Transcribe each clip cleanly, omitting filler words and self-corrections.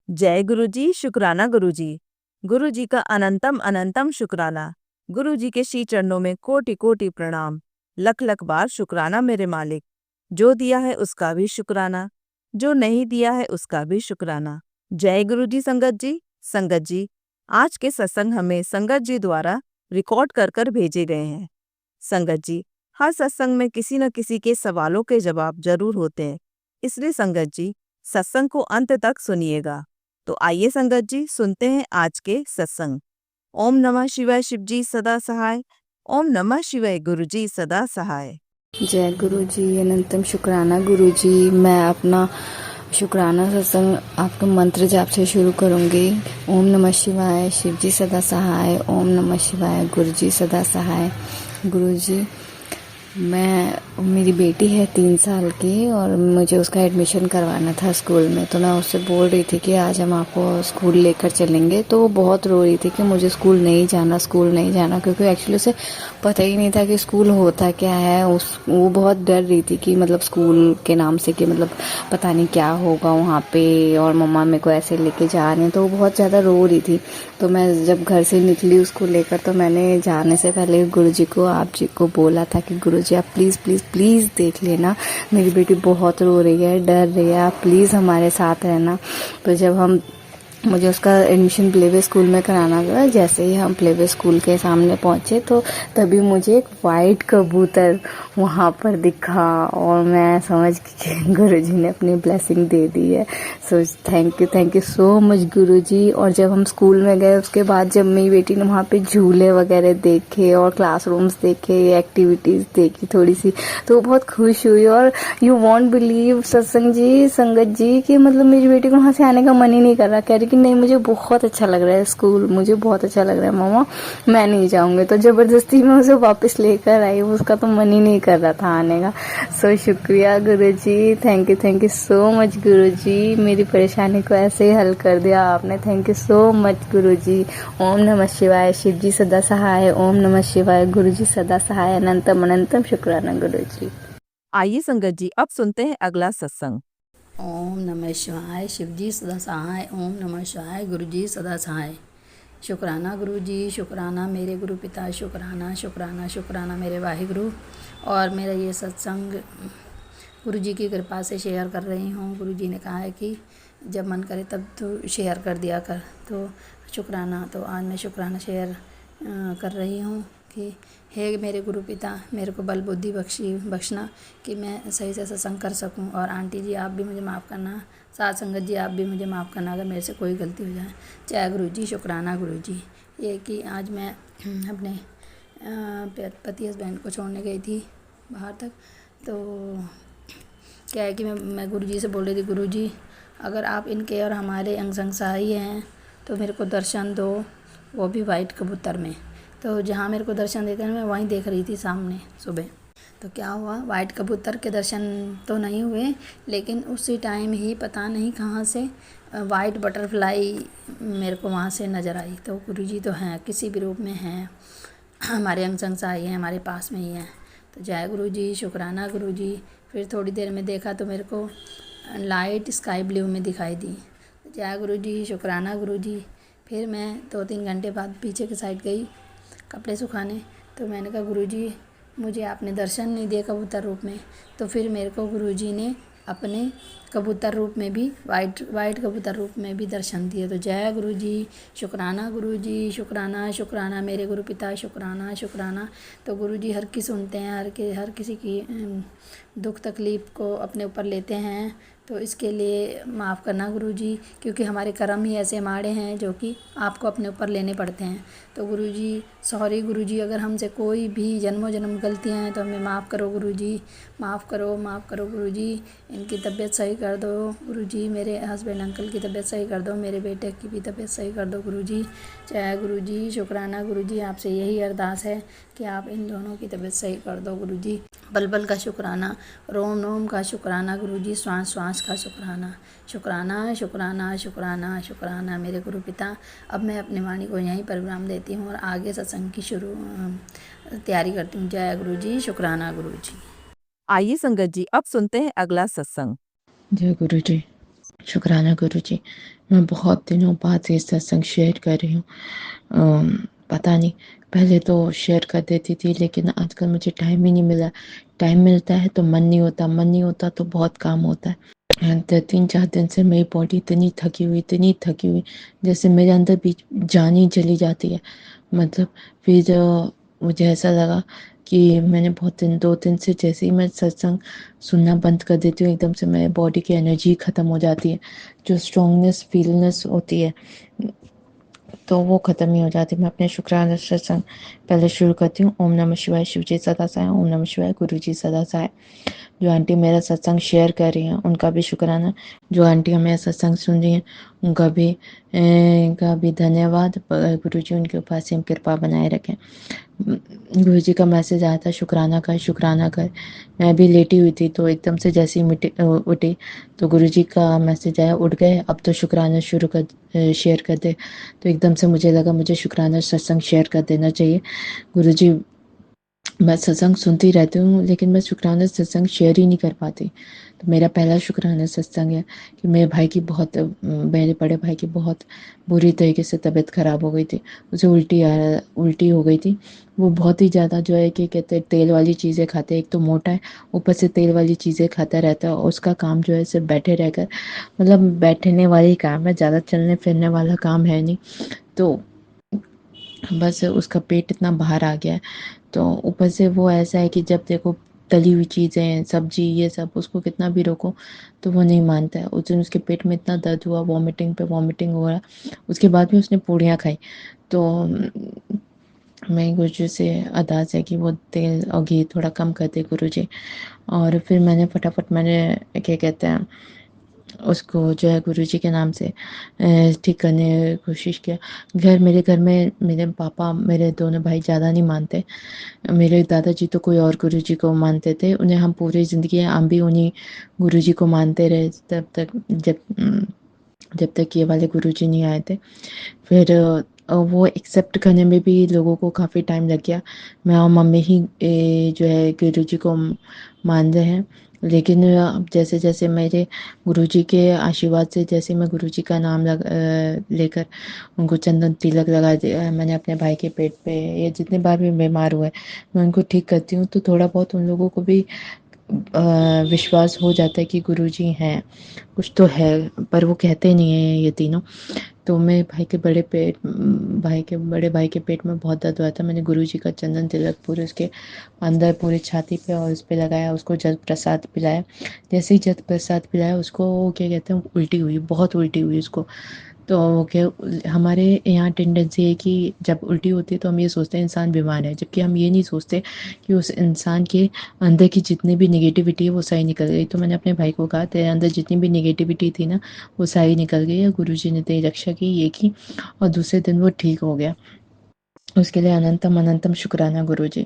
जय गुरु जी, शुक्राना गुरु जी। गुरु जी का अनंतम अनंतम शुक्राना। गुरु जी के श्री चरणों में कोटि कोटि प्रणाम। लख लख बार शुक्राना मेरे मालिक। जो दिया है उसका भी शुक्राना, जो नहीं दिया है उसका भी शुक्राना। जय गुरु जी। संगत जी, आज के सत्संग हमें संगत जी द्वारा रिकॉर्ड कर कर भेजे गए हैं। संगत जी, हर सत्संग में किसी न किसी के सवालों के जवाब जरूर होते हैं, इसलिए संगत जी सत्संग को अंत तक सुनिएगा। तो आइए संगत जी, सुनते हैं आज के सत्संग। ओम नमः शिवाय, शिव जी सदा सहाय। ओम नमः शिवाय, गुरु जी सदा सहाय। जय गुरु जी, अनंतम शुक्राना गुरु जी। मैं अपना शुक्राना सत्संग आपके मंत्र जाप से शुरू करूंगी। ओम नमः शिवाय, शिव जी सदा सहाय। ओम नमः शिवाय, गुरु जी सदा सहाय। गुरु जी, मेरी बेटी है 3 साल की और मुझे उसका एडमिशन करवाना था स्कूल में। तो मैं उससे बोल रही थी कि आज हम आपको स्कूल लेकर चलेंगे। तो वो बहुत रो रही थी कि मुझे स्कूल नहीं जाना, क्योंकि एक्चुअली उसे पता ही नहीं था कि स्कूल होता क्या है। वो बहुत डर रही थी कि मतलब स्कूल के नाम से कि मतलब पता नहीं क्या होगा वहाँ पे, और मम्मा मेरे को ऐसे लेके जा रहे हैं। तो वो बहुत ज़्यादा रो रही थी। तो मैं जब घर से निकली उसको लेकर, तो मैंने जाने से पहले गुरुजी को, आप जी को बोला था कि गुरुजी आप प्लीज़ प्लीज़ प्लीज़ देख लेना, मेरी बेटी बहुत रो रही है, डर रही है, आप प्लीज़ हमारे साथ रहना। तो जब मुझे उसका एडमिशन प्लेवे स्कूल में कराना था, जैसे ही हम प्लेवे स्कूल के सामने पहुंचे तो तभी मुझे एक वाइट कबूतर वहां पर दिखा और मैं समझ गई कि गुरुजी ने अपनी ब्लेसिंग दे दी है। सो thank you so much Guruji. और जब हम स्कूल में गए उसके बाद जब मेरी बेटी ने वहाँ पे झूले वगैरह देखे और क्लासरूम्स देखे, एक्टिविटीज़ देखी थोड़ी सी, तो वो बहुत खुश हुई। और यू वॉन्ट बिलीव सत्संग जी, संगत जी, कि मतलब मेरी बेटी को वहाँ से आने का मन ही नहीं कर रहा। कह रही कि नहीं मुझे बहुत अच्छा लग रहा है स्कूल, मुझे बहुत अच्छा लग रहा है मम्मा, मैं नहीं जाऊंगी। तो जबरदस्ती मैं उसे वापस लेकर आई, उसका तो मन ही नहीं कर रहा था आने का। सो शुक्रिया गुरुजी, थैंक यू सो मच गुरुजी, मेरी परेशानी को ऐसे ही हल कर दिया आपने। थैंक यू सो मच गुरुजी। ओम नमः शिवाय, शिव जी सदा सहाय। ओम नमः शिवाय, गुरु जी सदा सहाय। अनंतम अनंतम शुक्राना गुरुजी। आइए संगत जी, अब सुनते हैं अगला सत्संग। ओम नमः शिवाय, शिव जी सदा सहाय। ओम नमः शिवाय, गुरु जी सदा सहाय। शुक्राना गुरु जी, शुक्राना मेरे गुरु पिता, शुक्राना शुक्राना शुक्राना मेरे वाहिगुरु। और मेरा ये सत्संग गुरु जी की कृपा से शेयर कर रही हूँ। गुरु जी ने कहा है कि जब मन करे तब तो शेयर कर दिया कर, तो शुक्राना, तो आज मैं शुक्राना शेयर कर रही हूँ कि हे मेरे गुरु पिता, मेरे को बल बुद्धि बख्शना कि मैं सही से सत्संग कर सकूं। और आंटी जी आप भी मुझे माफ़ करना, साथ संगत जी आप भी मुझे माफ़ करना अगर मेरे से कोई गलती हो जाए। जय गुरु जी, शुक्राना गुरु जी। ये कि आज मैं अपने पति हस्बैंड को छोड़ने गई थी बाहर तक। तो क्या है कि मैं गुरु जी से बोल रही थी, गुरु जी अगर आप इनके और हमारे अंग संग सहाई हैं तो मेरे को दर्शन दो, वो भी वाइट कबूतर में। तो जहाँ मेरे को दर्शन देते हैं मैं वहीं देख रही थी सामने सुबह। तो क्या हुआ, वाइट कबूतर के दर्शन तो नहीं हुए, लेकिन उसी टाइम ही पता नहीं कहाँ से वाइट बटरफ्लाई मेरे को वहाँ से नज़र आई। तो गुरु जी तो हैं, किसी भी रूप में हैं, हमारे अंग संग सहाई हैं, हमारे पास में ही हैं। तो जय गुरु जी, शुक्राना गुरु जी। फिर थोड़ी देर में देखा तो मेरे को लाइट स्काई ब्लू में दिखाई दी। जय गुरु जी, शुक्राना गुरु जी। फिर मैं 2-3 घंटे बाद पीछे की साइड गई कपड़े सुखाने। तो मैंने कहा गुरु जी मुझे आपने दर्शन नहीं दिए कबूतर रूप में। तो फिर मेरे को गुरु जी ने अपने कबूतर रूप में भी, वाइट कबूतर रूप में भी दर्शन दिए। तो जय गुरु जी, शुक्राना गुरु जी, शुक्राना शुक्राना मेरे गुरु पिता, शुक्राना शुक्राना। तो गुरु जी हर की सुनते हैं, हर किसी की दुख तकलीफ़ को अपने ऊपर लेते हैं। तो इसके लिए माफ़ करना गुरु जी, क्योंकि हमारे कर्म ही ऐसे माड़े हैं जो कि आपको अपने ऊपर लेने पड़ते हैं। तो गुरु जी सॉरी गुरु जी, अगर हमसे कोई भी जन्मों जन्म गलतियाँ हैं तो हमें माफ़ करो गुरु जी, माफ़ करो गुरु जी। इनकी तबीयत सही कर दो गुरु जी, मेरे हस्बैंड अंकल की तबीयत सही कर दो, मेरे बेटे की भी तबीयत सही कर दो गुरु जी। जय गुरु जी, शुक्राना गुरु जी, आपसे यही अरदास है कि आप इन दोनों की तबीयत सही कर दो गुरु जी। बल बल का शुक्राना, रोम रोम का शुक्राना गुरु जी, श्वास श्वास का शुक्राना। शुक्राना शुक्राना शुक्राना शुक्राना मेरे गुरु पिता। अब मैं अपनी वाणी को यहीं पर विराम देती हूँ और आगे सत्संग की तैयारी करती हूँ। जय गुरु जी, शुक्राना गुरु जी। आइए संगत जी, अब सुनते हैं अगला सत्संग। जय गुरु जी। शुक्राना गुरुजी, मैं बहुत दिनों बाद ये सत्संग शेयर कर रही हूँ। पता नहीं, पहले तो शेयर कर देती थी, लेकिन आजकल मुझे टाइम ही नहीं मिला। टाइम मिलता है तो मन नहीं होता, मन नहीं होता तो बहुत काम होता है। 3-4 दिन से मेरी बॉडी इतनी थकी हुई, जैसे मेरे अंदर भी जान ही चली जाती है। मतलब फिर मुझे ऐसा लगा कि मैंने बहुत दिन 2 दिन से जैसे ही मैं सत्संग सुनना बंद कर देती हूँ, एकदम से मेरे बॉडी की एनर्जी ख़त्म हो जाती है। जो स्ट्रॉन्गनेस, फीलनेस होती है, तो वो ख़त्म ही हो जाती है। मैं अपने शुक्राना सत्संग पहले शुरू करती हूँ। ओम नमः शिवाय, शिव जी सदा सहाय। ओम नमः शिवाय, गुरु जी सदा सहाय। जो आंटी मेरा सत्संग शेयर कर रही हैं उनका भी शुक्राना। जो आंटी मेरा सत्संग सुन रही हैं उनका भी धन्यवाद। गुरु जी उनके ऊपर असीम कृपा बनाए रखें। गुरु जी का मैसेज आया था, शुक्राना कर, शुक्राना कर। मैं भी लेटी हुई थी, तो एकदम से जैसे ही उठी तो गुरु जी का मैसेज आया, उठ गए अब तो शुक्राना शुरू कर, शेयर कर दे। तो एकदम से मुझे लगा मुझे शुक्राना सत्संग शेयर कर देना चाहिए। गुरु जी, मैं सत्संग सुनती रहती हूँ, लेकिन मैं शुक्राना सत्संग शेयर ही नहीं कर पाती। तो मेरा पहला शुक्राना सत्संग है कि मेरे बड़े भाई की बहुत बुरी तरीके से तबीयत ख़राब हो गई थी। उसे उल्टी हो गई थी। वो बहुत ही ज़्यादा जो है कि कहते हैं तेल वाली चीज़ें खाते हैं। एक तो मोटा है, ऊपर से तेल वाली चीज़ें खाता रहता है, और उसका काम जो है सिर्फ बैठे रहकर, मतलब बैठने वाली काम है, ज़्यादा चलने फिरने वाला काम है नहीं। तो बस उसका पेट इतना बाहर आ गया है। तो ऊपर से वो ऐसा है कि जब देखो तली हुई चीज़ें, सब्जी, ये सब, उसको कितना भी रोको तो वो नहीं मानता है। उस दिन उसके पेट में इतना दर्द हुआ, वॉमिटिंग पे वॉमिटिंग हो रहा। उसके बाद भी उसने पूड़ियाँ खाई। तो मैं गुरुजी से अरदास है कि वो तेल और घी थोड़ा कम कर दे गुरु जी। और फिर मैंने फटाफट क्या कहते हैं, उसको जो है गुरुजी के नाम से ठीक करने की कोशिश किया। मेरे घर में मेरे पापा, मेरे दोनों भाई ज़्यादा नहीं मानते। मेरे दादाजी तो कोई और गुरुजी को मानते थे। उन्हें हम पूरी ज़िंदगी हम भी उन्हीं गुरुजी को मानते रहे, जब तक ये वाले गुरुजी नहीं आए थे। फिर वो एक्सेप्ट करने में भी लोगों को काफ़ी टाइम लग गया। मैं और मम्मी ही जो है गुरुजी को मान रहे हैं। लेकिन अब जैसे-जैसे मेरे गुरुजी के आशीर्वाद से, जैसे मैं गुरुजी का नाम लेकर उनको चंदन तिलक लगा दिया मैंने अपने भाई के पेट पे, या जितने बार भी बीमार हुए, मैं उनको ठीक करती हूँ, तो थोड़ा बहुत उन लोगों को भी विश्वास हो जाता है कि गुरुजी हैं, कुछ तो है। पर वो कहते नहीं हैं ये तीनों। तो मेरे भाई के बड़े भाई के पेट में बहुत दर्द हुआ था। मैंने गुरुजी का चंदन तिलक पूरे उसके अंदर, पूरी छाती पे और उस पे लगाया, उसको जल प्रसाद पिलाया। जैसे ही जल प्रसाद पिलाया उसको, क्या कहते हैं, उल्टी हुई, बहुत उल्टी हुई उसको। तो क्या, हमारे यहाँ टेंडेंसी है कि जब उल्टी होती है तो हम ये सोचते हैं इंसान बीमार है, जबकि हम ये नहीं सोचते कि उस इंसान के अंदर की जितनी भी नेगेटिविटी है वो सारी निकल गई। तो मैंने अपने भाई को कहा, तेरे अंदर जितनी भी नेगेटिविटी थी ना, वो सारी निकल गई है, गुरुजी ने तेरी रक्षा की, ये की। और दूसरे दिन वो ठीक हो गया। उसके लिए अनंतम अनंतम शुक्राना गुरुजी।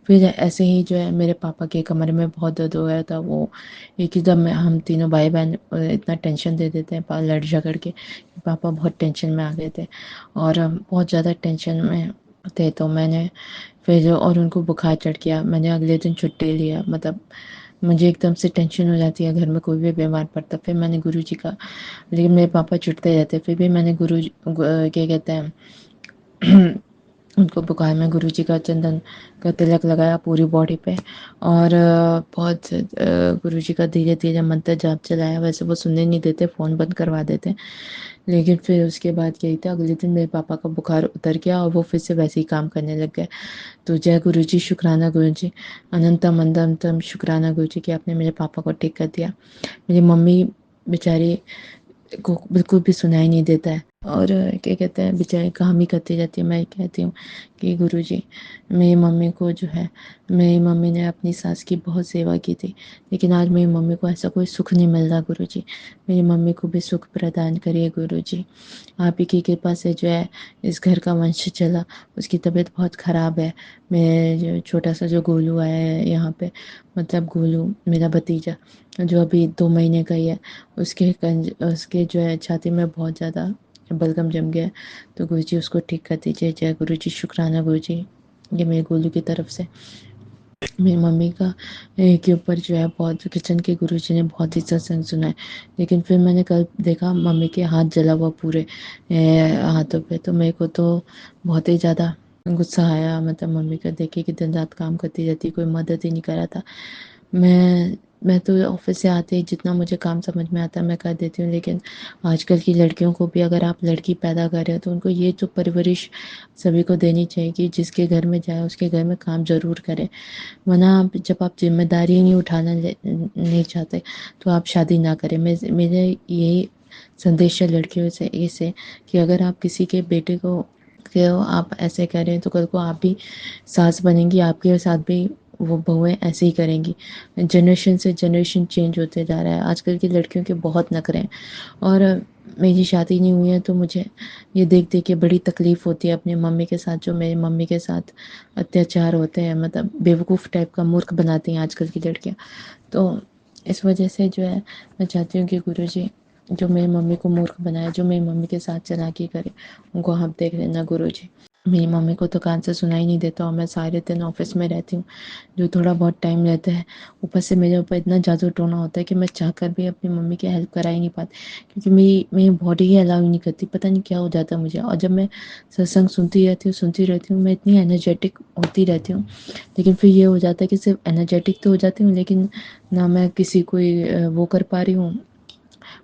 फिर ऐसे ही जो है मेरे पापा के कमर में बहुत दर्द हो गया था। वो एक ही दम में हम तीनों भाई बहन इतना टेंशन दे देते हैं, लड़ झगड़ के, पापा बहुत टेंशन में आ गए थे, और बहुत ज़्यादा टेंशन में थे। तो मैंने फिर, और उनको बुखार चढ़ गया, मैंने अगले दिन छुट्टी लिया। मतलब मुझे एकदम से टेंशन हो जाती है, घर में कोई भी बीमार पड़ता। फिर मैंने गुरुजी का, लेकिन मेरे पापा छुटते रहते, फिर भी मैंने क्या कहते हैं, उनको बुखार में गुरुजी का चंदन का तिलक लगाया पूरी बॉडी पे। और गुरुजी का धीरे धीरे मंत्र जाप चलाया। वैसे वो सुनने नहीं देते, फ़ोन बंद करवा देते। लेकिन फिर उसके बाद क्या था, अगले दिन मेरे पापा का बुखार उतर गया और वो फिर से वैसे ही काम करने लग गए। तो जय गुरुजी, शुक्राना गुरुजी, अनंतम अनंतम शुक्राना गुरुजी कि आपने मेरे पापा को ठीक कर दिया। मेरी मम्मी बेचारी को बिल्कुल भी सुनाई नहीं देता है, और क्या कहते हैं, बेचारी काम ही करती रहती है। मैं कहती हूँ कि गुरुजी, मेरी मम्मी को जो है, मेरी मम्मी ने अपनी सास की बहुत सेवा की थी, लेकिन आज मेरी मम्मी को ऐसा कोई सुख नहीं मिल रहा। गुरुजी, मेरी मम्मी को भी सुख प्रदान करिए गुरुजी। आप ही की कृपा से जो है इस घर का वंश चला। उसकी तबीयत बहुत ख़राब है। मेरे जो छोटा सा जो गोलू आया है यहाँ पे, मतलब गोलू मेरा भतीजा, जो अभी 2 महीने का ही है, उसके जो है छाती में बहुत ज़्यादा बलगम जम गया है। तो गुरुजी उसको ठीक कर दीजिए। जय गुरुजी, शुक्राना गुरुजी, ये मेरे गोलू की तरफ से। मेरी मम्मी का के ऊपर जो है बहुत किचन के गुरुजी ने बहुत ही सत्संग सुना है। लेकिन फिर मैंने कल देखा मम्मी के हाथ जला हुआ पूरे हाथों पे, तो मेरे को तो बहुत ही ज़्यादा गुस्सा आया। मतलब मम्मी का देखे कि दिन रात काम करती रहती, कोई मदद ही नहीं कर रहा था। मैं तो ऑफिस से आते ही जितना मुझे काम समझ में आता है मैं कर देती हूँ, लेकिन आजकल की लड़कियों को भी अगर आप लड़की पैदा कर रहे हो तो उनको ये तो परवरिश सभी को देनी चाहिए कि जिसके घर में जाए उसके घर में काम ज़रूर करें। वरना आप जब आप जिम्मेदारी नहीं उठाना नहीं चाहते तो आप शादी ना करें। मेरे यही संदेश है लड़कियों से इसे कि अगर आप किसी के बेटे को आप ऐसे करें तो कल को आप भी सास बनेंगी, आपके साथ भी वो बहुएं ऐसे ही करेंगी। जनरेशन से जनरेशन चेंज होते जा रहा है। आजकल की लड़कियों के बहुत नखरे हैं। और मेरी शादी नहीं हुई है तो मुझे ये देख देख के बड़ी तकलीफ़ होती है अपनी मम्मी के साथ, जो मेरी मम्मी के साथ अत्याचार होते हैं। मतलब बेवकूफ़ टाइप का मूर्ख बनाती हैं आजकल की लड़कियां। तो इस वजह से जो है मैं चाहती हूँ कि गुरुजी जो मेरी मम्मी को मूर्ख बनाए, जो मेरी मम्मी के साथ चालाकी करे, उनको आप देख लेना गुरुजी। मेरी मम्मी को तो कान से सुनाई नहीं देता और मैं सारे दिन ऑफिस में रहती हूँ। जो थोड़ा बहुत टाइम रहता है ऊपर से मेरे ऊपर इतना जादू टोना होता है कि मैं चाहकर भी अपनी मम्मी की हेल्प करा ही नहीं पाती, क्योंकि मेरी बॉडी ही अलाउ ही नहीं करती। पता नहीं क्या हो जाता है मुझे। और जब मैं सत्संग सुनती रहती हूँ, मैं इतनी एनर्जेटिक होती रहती हूँ। लेकिन फिर ये हो जाता है कि सिर्फ एनर्जेटिक तो हो जाती हूँ, लेकिन ना मैं किसी को वो कर पा रही हूँ,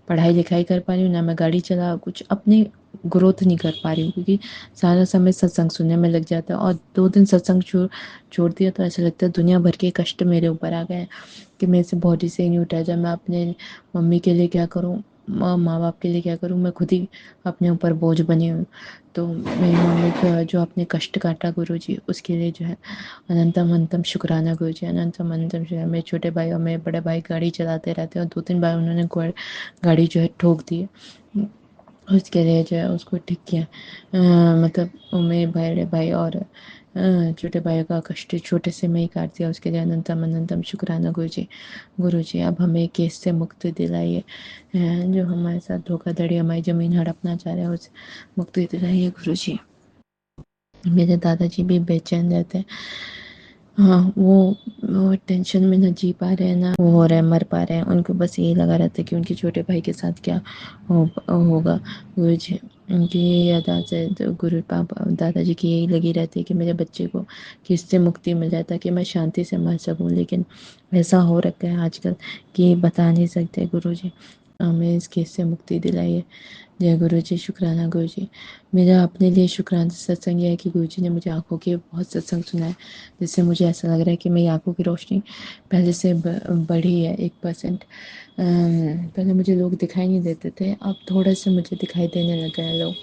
पढ़ाई लिखाई कर पा रही हूँ, ना मैं गाड़ी चला कुछ अपनी ग्रोथ नहीं कर पा रही हूँ, क्योंकि सारा समय सत्संग सुनने में लग जाता है। और 2 दिन सत्संग छोड़ दिया तो ऐसा लगता है दुनिया भर के कष्ट मेरे ऊपर आ गए हैं कि मेरे से बॉडी से ही नहीं उठा जाए। मैं अपने मम्मी के लिए क्या करूँ, माँ बाप के लिए क्या करूँ, मैं खुद ही अपने ऊपर बोझ बनी हूँ। तो मेरी मम्मी का जो अपने कष्ट काटा गुरु जी, उसके लिए जो है अनंतम अनंतम शुक्राना गुरु जी। अनंतम अनंतम जो है मेरे छोटे भाई और मेरे बड़े भाई गाड़ी चलाते रहते हैं और 2-3 बार उन्होंने गाड़ी जो है ठोक दी है। उसके लिए जो है उसको ठीक किया। मतलब वो मेरे बड़े भाई और छोटे भाई का कष्ट छोटे से मैं ही काट दिया। उसके लिए अनंतम अनंतम शुक्राना गुरु जी। गुरु जी अब हमें केस से मुक्ति दिलाइए। जो हमारे साथ धोखाधड़ी हमारी ज़मीन हड़पना चाह रहे हैं उससे मुक्ति दिलाइए गुरु जी। मेरे दादाजी भी बेचैन रहते हैं। हाँ, वो टेंशन में ना जी पा रहे हैं, ना वो हो रहा है मर पा रहे हैं। उनको बस यही लगा रहता है कि उनके छोटे भाई के साथ क्या होगा। गुरु जी उनकी यही याद से तो गुरु पापा दादाजी की यही लगी रहती है कि मेरे बच्चे को किससे मुक्ति मिल जाए ताकि मैं शांति से मर सकूं। लेकिन ऐसा हो रखा है आजकल कि बता नहीं सकते। गुरु जी हमें इस केस से मुक्ति दिलाइए। जय गुरु जी। शुक्राना गुरु जी। मेरा अपने लिए शुक्राना सत्संग ये है कि गुरु जी ने मुझे आंखों के बहुत सत्संग सुना है, जिससे मुझे ऐसा लग रहा है कि मेरी आंखों की रोशनी पहले से बढ़ी है 1%। पहले मुझे लोग दिखाई नहीं देते थे, अब थोड़े से मुझे दिखाई देने लग गए हैं लोग।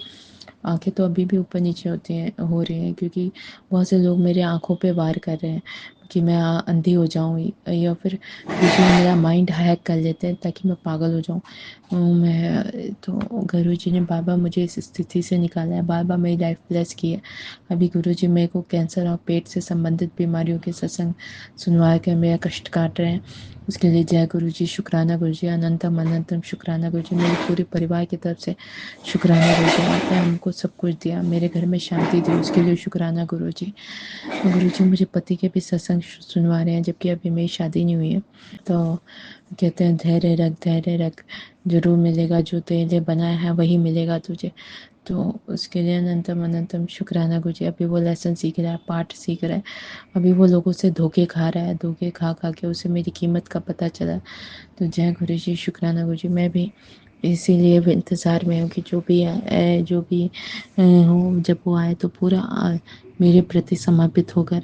आंखें तो अभी भी ऊपर नीचे होती हैं हो रही हैं, क्योंकि बहुत से लोग मेरे आंखों पे वार कर रहे हैं कि मैं अंधी हो जाऊं, या फिर कुछ मेरा माइंड हैक कर लेते हैं ताकि मैं पागल हो जाऊं। मैं तो गुरु जी ने बार बार मुझे इस स्थिति से निकाला है, बार बार मेरी लाइफ ब्लेस की है। अभी गुरु जी मेरे को कैंसर और पेट से संबंधित बीमारियों के सत्संग सुनवा कर मेरा कष्ट काट रहे हैं। उसके लिए जय गुरु जी। शुक्राना गुरु जी। अनंतम अनंतम शुक्राना गुरु जी। मेरे पूरे परिवार की तरफ से शुक्राना गुरु जी। आपने हमको सब कुछ दिया, मेरे घर में शांति दी, उसके लिए शुक्राना गुरु जी। गुरु जी मुझे पति के भी सत्संग सुनवा रहे हैं, जबकि अभी मेरी शादी नहीं हुई है। तो कहते हैं धैर्य रख, जरूर मिलेगा, जो तेरे बनाया है वही मिलेगा तुझे। तो उसके लिए अनंतम अनंतम शुक्राना गुरु जी। अभी वो लेसन सीख रहा है, पाठ सीख रहा है। अभी वो लोगों से धोखे खा रहा है, धोखे खा खा के उसे मेरी कीमत का पता चला। तो जय गुरु जी। शुक्राना गुरु जी। मैं भी इसीलिए भी इंतज़ार में हूँ कि जो भी हो, जब वो आए तो पूरा मेरे प्रति समर्पित होकर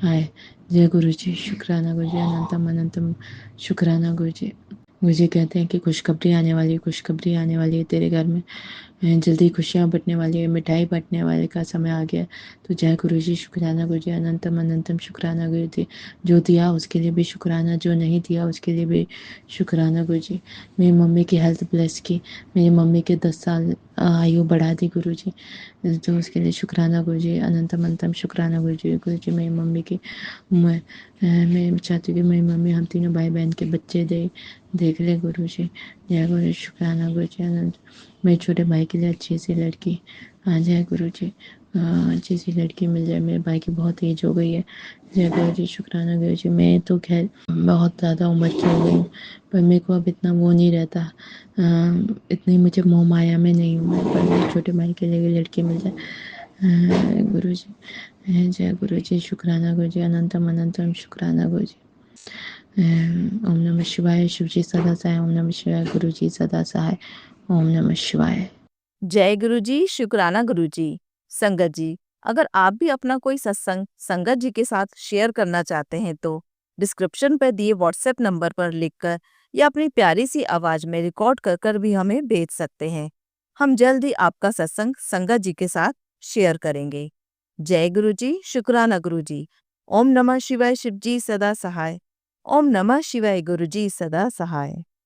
आए। जय गुरु जी। शुक्राना गुरु जी। अनंतम अनंतम शुक्राना गुरु जी। गुरु जी कहते हैं कि खुशखबरी आने वाली है, खुशखबरी आने वाली है तेरे घर में। जल्दी खुशियाँ बँटने वाली है, मिठाई बाँटने वाले का समय आ गया। तो जय गुरु जी। शुक्राना गुरु जी। अनंतम अनंतम शुक्राना गुरु जी। जो दिया उसके लिए भी शुक्राना, जो नहीं दिया उसके लिए भी शुक्राना गुरु जी। मेरी मम्मी की हेल्थ ब्लेस की, मेरी मम्मी के 10 साल आयु बढ़ा दी गुरु जी। तो उसके लिए शुक्राना गुरु जी। अनंतम अनंतम शुक्राना गुरु जी। गुरु जी मेरी मम्मी की मैं चाहती हूँ कि मेरी मम्मी हम तीनों भाई बहन के बच्चे देख ले गुरु जी। जय गुरु जी, शुक्राना गुरु जी अनंत। मेरे छोटे भाई के लिए अच्छी सी लड़की आ जाए गुरु जी, अच्छी सी लड़की मिल जाए। मेरे भाई की बहुत एज हो गई है। जय गुरु जी, शुक्राना गुरु जी। मैं तो खैर बहुत ज़्यादा उम्र की हो गई हूँ, पर मेरे को अब इतना वो नहीं रहता, इतनी मुझे मोह माया में नहीं हूँ मैं, पर मेरे छोटे भाई के लिए भी लड़की मिल जाए गुरु जी। जय गुरु जी, शुक्राना गुरु जी अनंतम अनंतम शुक्राना गुरु जी। ओम नमः शिवाय। शिव जी सदा सहाय। ओम नमः शिवाय। गुरु जी सदा सहाय। ओम नमः शिवाय। जय गुरु जी, शुक्राना गुरु जी। संगत जी, अगर आप भी अपना कोई सत्संग संगत जी के साथ शेयर करना चाहते हैं तो डिस्क्रिप्शन पर दिए व्हाट्सएप नंबर पर लिखकर या अपनी प्यारी सी आवाज में रिकॉर्ड कर कर भी हमें भेज सकते हैं। हम जल्द ही आपका सत्संग संगत जी के साथ शेयर करेंगे। जय गुरु जी, शुक्राना गुरु जी। ओम नमः शिवाय। शिव जी सदा सहाय। ओम नमः शिवाय। गुरु जी सदा सहाय।